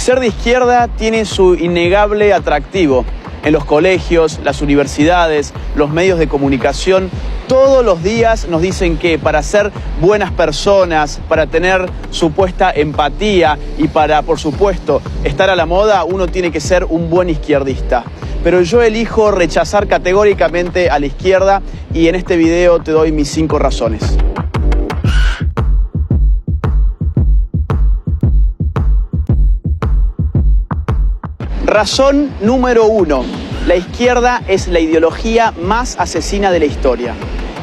Ser de izquierda tiene su innegable atractivo. En los colegios, las universidades, los medios de comunicación, todos los días nos dicen que para ser buenas personas, para tener supuesta empatía y para, por supuesto, estar a la moda, uno tiene que ser un buen izquierdista. Pero yo elijo rechazar categóricamente a la izquierda y en este video te doy mis 5 razones. Razón número 1. La izquierda es la ideología más asesina de la historia.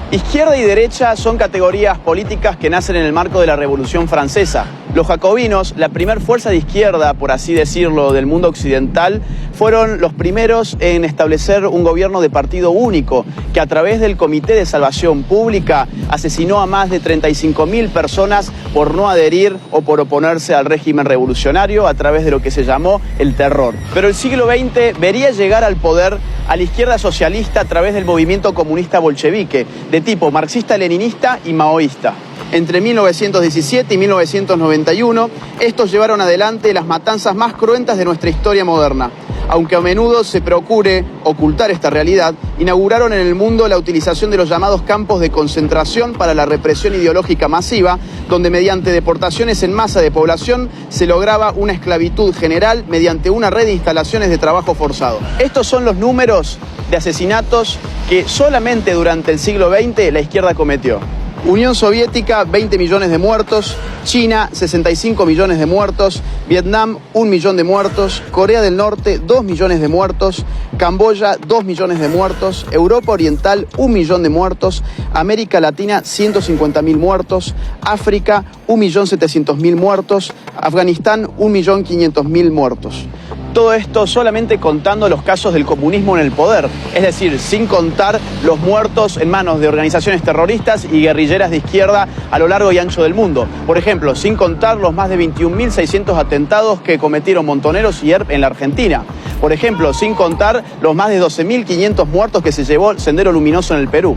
Izquierda y derecha son categorías políticas que nacen en el marco de la Revolución Francesa. Los jacobinos, la primer fuerza de izquierda, por así decirlo, del mundo occidental, fueron los primeros en establecer un gobierno de partido único, que a través del Comité de Salvación Pública asesinó a más de 35.000 personas por no adherir o por oponerse al régimen revolucionario a través de lo que se llamó el terror. Pero el siglo XX vería llegar al poder a la izquierda socialista a través del movimiento comunista bolchevique, de tipo marxista-leninista y maoísta. Entre 1917 y 1991, estos llevaron adelante las matanzas más cruentas de nuestra historia moderna. Aunque a menudo se procure ocultar esta realidad, inauguraron en el mundo la utilización de los llamados campos de concentración para la represión ideológica masiva, donde mediante deportaciones en masa de población se lograba una esclavitud general mediante una red de instalaciones de trabajo forzado. Estos son los números de asesinatos que solamente durante el siglo XX la izquierda cometió. Unión Soviética, 20 millones de muertos, China, 65 millones de muertos, Vietnam, 1 millón de muertos, Corea del Norte, 2 millones de muertos, Camboya, 2 millones de muertos, Europa Oriental, 1 millón de muertos, América Latina, 150.000 muertos, África, 1.700.000 muertos, Afganistán, 1.500.000 muertos. Todo esto solamente contando los casos del comunismo en el poder, es decir, sin contar los muertos en manos de organizaciones terroristas y guerrilleras de izquierda a lo largo y ancho del mundo. Por ejemplo, sin contar los más de 21.600 atentados que cometieron Montoneros y ERP en la Argentina. Por ejemplo, sin contar los más de 12.500 muertos que se llevó Sendero Luminoso en el Perú.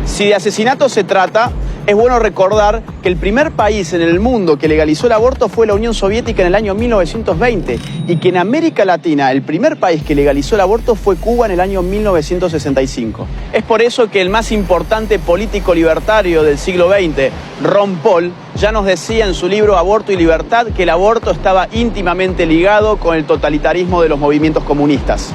Si de asesinato se trata, es bueno recordar que el primer país en el mundo que legalizó el aborto fue la Unión Soviética en el año 1920 y que en América Latina el primer país que legalizó el aborto fue Cuba en el año 1965. Es por eso que el más importante político libertario del siglo XX, Ron Paul, ya nos decía en su libro Aborto y Libertad que el aborto estaba íntimamente ligado con el totalitarismo de los movimientos comunistas.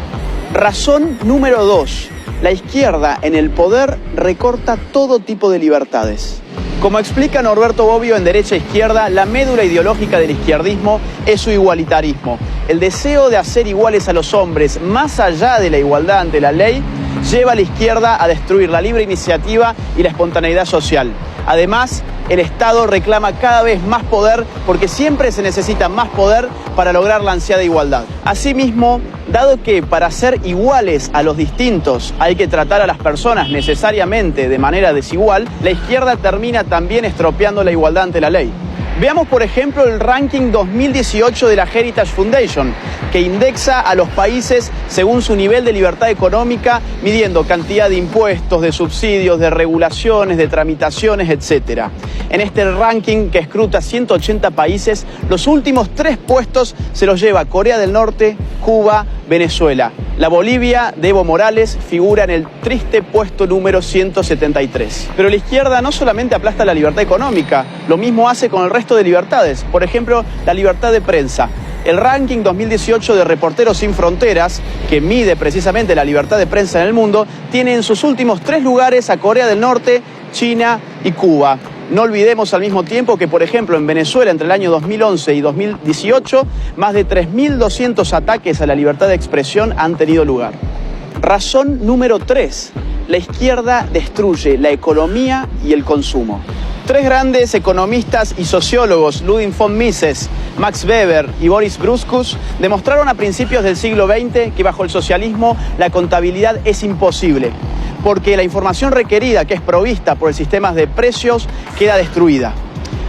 Razón número 2. La izquierda en el poder recorta todo tipo de libertades. Como explica Norberto Bobbio en Derecha e Izquierda, la médula ideológica del izquierdismo es su igualitarismo. El deseo de hacer iguales a los hombres, más allá de la igualdad ante la ley, lleva a la izquierda a destruir la libre iniciativa y la espontaneidad social. Además, el Estado reclama cada vez más poder porque siempre se necesita más poder para lograr la ansiada igualdad. Asimismo, dado que para ser iguales a los distintos hay que tratar a las personas necesariamente de manera desigual, la izquierda termina también estropeando la igualdad ante la ley. Veamos, por ejemplo, el ranking 2018 de la Heritage Foundation, que indexa a los países según su nivel de libertad económica, midiendo cantidad de impuestos, de subsidios, de regulaciones, de tramitaciones, etc. En este ranking, que escruta 180 países, los últimos 3 puestos se los lleva Corea del Norte, Cuba, Venezuela. La Bolivia de Evo Morales figura en el triste puesto número 173. Pero la izquierda no solamente aplasta la libertad económica, lo mismo hace con el resto de libertades. Por ejemplo, la libertad de prensa. El ranking 2018 de Reporteros Sin Fronteras, que mide precisamente la libertad de prensa en el mundo, tiene en sus últimos 3 lugares a Corea del Norte, China y Cuba. No olvidemos al mismo tiempo que, por ejemplo, en Venezuela entre el año 2011 y 2018, más de 3.200 ataques a la libertad de expresión han tenido lugar. Razón número 3. La izquierda destruye la economía y el consumo. 3 grandes economistas y sociólogos, Ludwig von Mises, Max Weber y Boris Gruskus, demostraron a principios del siglo XX que bajo el socialismo la contabilidad es imposible, porque la información requerida, que es provista por el sistema de precios, queda destruida.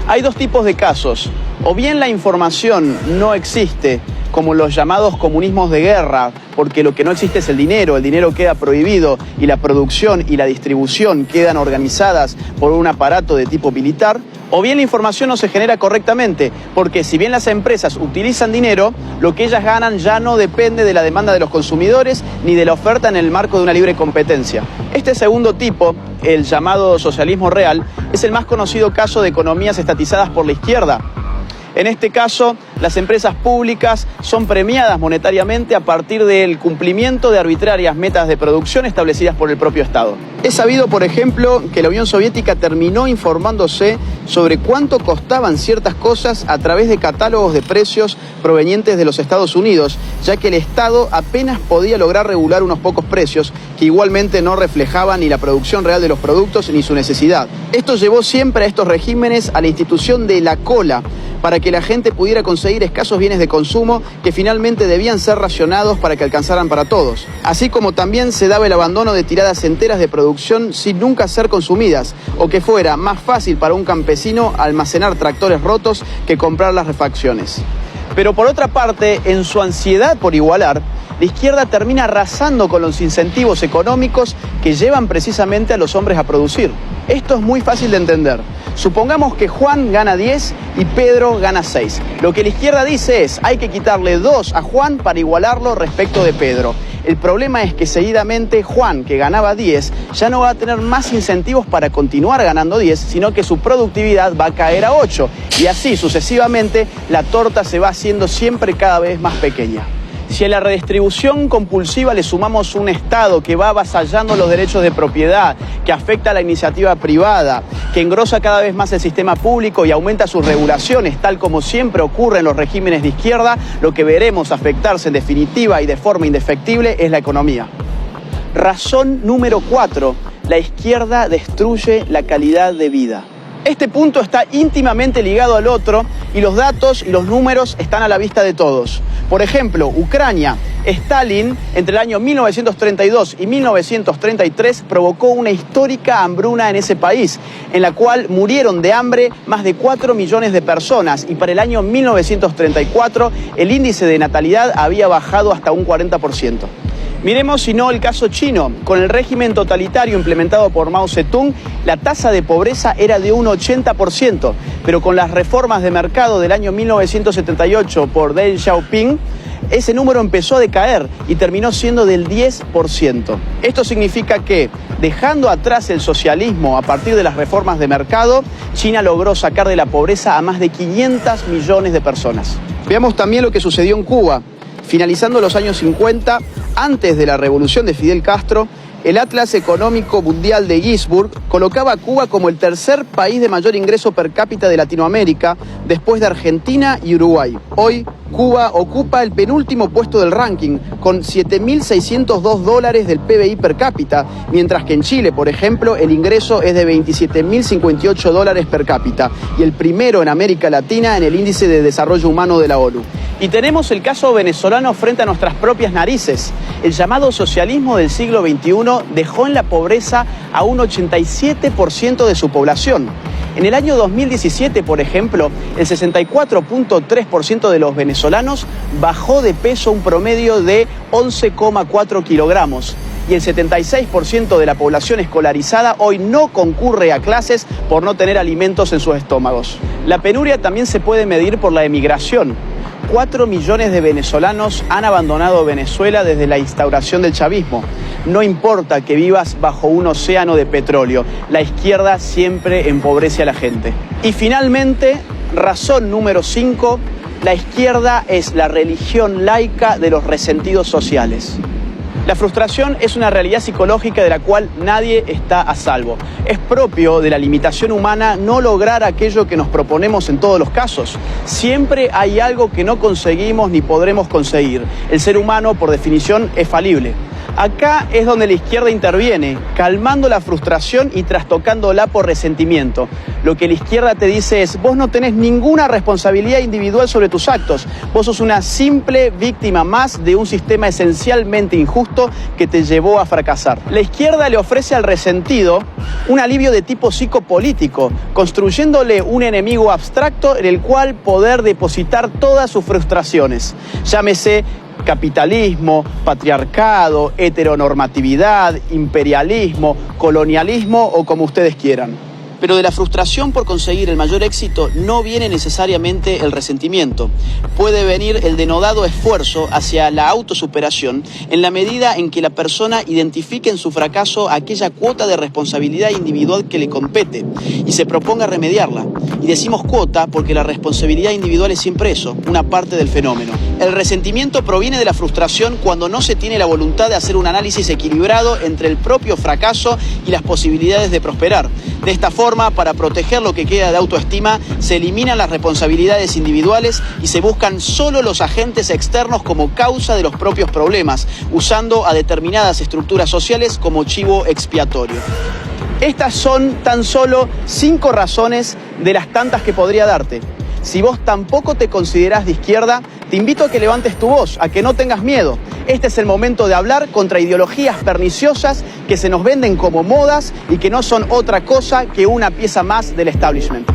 Hay 2 tipos de casos. O bien la información no existe, como los llamados comunismos de guerra, porque lo que no existe es el dinero queda prohibido y la producción y la distribución quedan organizadas por un aparato de tipo militar, O bien la información no se genera correctamente, porque si bien las empresas utilizan dinero, lo que ellas ganan ya no depende de la demanda de los consumidores ni de la oferta en el marco de una libre competencia. Este segundo tipo, el llamado socialismo real, es el más conocido caso de economías estatizadas por la izquierda. En este caso, las empresas públicas son premiadas monetariamente a partir del cumplimiento de arbitrarias metas de producción establecidas por el propio Estado. Es sabido, por ejemplo, que la Unión Soviética terminó informándose sobre cuánto costaban ciertas cosas a través de catálogos de precios provenientes de los Estados Unidos, ya que el Estado apenas podía lograr regular unos pocos precios que igualmente no reflejaban ni la producción real de los productos ni su necesidad. Esto llevó siempre a estos regímenes a la institución de la cola, para que la gente pudiera conseguir escasos bienes de consumo que finalmente debían ser racionados para que alcanzaran para todos. Así como también se daba el abandono de tiradas enteras de producción sin nunca ser consumidas, o que fuera más fácil para un campesino almacenar tractores rotos que comprar las refacciones. Pero por otra parte, en su ansiedad por igualar, la izquierda termina arrasando con los incentivos económicos que llevan precisamente a los hombres a producir. Esto es muy fácil de entender. Supongamos que Juan gana 10 y Pedro gana 6. Lo que la izquierda dice es, hay que quitarle 2 a Juan para igualarlo respecto de Pedro. El problema es que seguidamente Juan, que ganaba 10, ya no va a tener más incentivos para continuar ganando 10, sino que su productividad va a caer a 8. Y así sucesivamente la torta se va haciendo siempre cada vez más pequeña. Si a la redistribución compulsiva le sumamos un Estado que va avasallando los derechos de propiedad, que afecta a la iniciativa privada, que engrosa cada vez más el sistema público y aumenta sus regulaciones, tal como siempre ocurre en los regímenes de izquierda, lo que veremos afectarse en definitiva y de forma indefectible es la economía. Razón número 4. La izquierda destruye la calidad de vida. Este punto está íntimamente ligado al otro y los datos y los números están a la vista de todos. Por ejemplo, Ucrania. Stalin, entre el año 1932 y 1933, provocó una histórica hambruna en ese país, en la cual murieron de hambre más de 4 millones de personas y para el año 1934 el índice de natalidad había bajado hasta un 40%. Miremos si no el caso chino. Con el régimen totalitario implementado por Mao Zedong, la tasa de pobreza era de un 80%, pero con las reformas de mercado del año 1978 por Deng Xiaoping, ese número empezó a decaer y terminó siendo del 10%. Esto significa que, dejando atrás el socialismo a partir de las reformas de mercado, China logró sacar de la pobreza a más de 500 millones de personas. Veamos también lo que sucedió en Cuba. Finalizando los años 50, antes de la revolución de Fidel Castro, el Atlas Económico Mundial de Ginzburg colocaba a Cuba como el tercer país de mayor ingreso per cápita de Latinoamérica, después de Argentina y Uruguay. Hoy, Cuba ocupa el penúltimo puesto del ranking, con $7.602 del PBI per cápita, mientras que en Chile, por ejemplo, el ingreso es de $27.058 per cápita, y el primero en América Latina en el Índice de Desarrollo Humano de la ONU. Y tenemos el caso venezolano frente a nuestras propias narices. El llamado socialismo del siglo XXI dejó en la pobreza a un 87% de su población. En el año 2017, por ejemplo, el 64.3% de los venezolanos bajó de peso un promedio de 11,4 kilogramos. Y el 76% de la población escolarizada hoy no concurre a clases por no tener alimentos en sus estómagos. La penuria también se puede medir por la emigración. 4 millones de venezolanos han abandonado Venezuela desde la instauración del chavismo. No importa que vivas bajo un océano de petróleo, la izquierda siempre empobrece a la gente. Y finalmente, razón número 5, la izquierda es la religión laica de los resentidos sociales. La frustración es una realidad psicológica de la cual nadie está a salvo. Es propio de la limitación humana no lograr aquello que nos proponemos en todos los casos. Siempre hay algo que no conseguimos ni podremos conseguir. El ser humano, por definición, es falible. Acá es donde la izquierda interviene, calmando la frustración y trastocándola por resentimiento. Lo que la izquierda te dice es, vos no tenés ninguna responsabilidad individual sobre tus actos. Vos sos una simple víctima más de un sistema esencialmente injusto que te llevó a fracasar. La izquierda le ofrece al resentido un alivio de tipo psicopolítico, construyéndole un enemigo abstracto en el cual poder depositar todas sus frustraciones. Llámese capitalismo, patriarcado, heteronormatividad, imperialismo, colonialismo o como ustedes quieran. Pero de la frustración por conseguir el mayor éxito no viene necesariamente el resentimiento. Puede venir el denodado esfuerzo hacia la autosuperación en la medida en que la persona identifique en su fracaso aquella cuota de responsabilidad individual que le compete y se proponga remediarla. Y decimos cuota porque la responsabilidad individual es siempre eso, una parte del fenómeno. El resentimiento proviene de la frustración cuando no se tiene la voluntad de hacer un análisis equilibrado entre el propio fracaso y las posibilidades de prosperar. De esta forma, para proteger lo que queda de autoestima, se eliminan las responsabilidades individuales y se buscan solo los agentes externos como causa de los propios problemas, usando a determinadas estructuras sociales como chivo expiatorio. Estas son tan solo 5 razones de las tantas que podría darte. Si vos tampoco te considerás de izquierda, te invito a que levantes tu voz, a que no tengas miedo. Este es el momento de hablar contra ideologías perniciosas que se nos venden como modas y que no son otra cosa que una pieza más del establishment.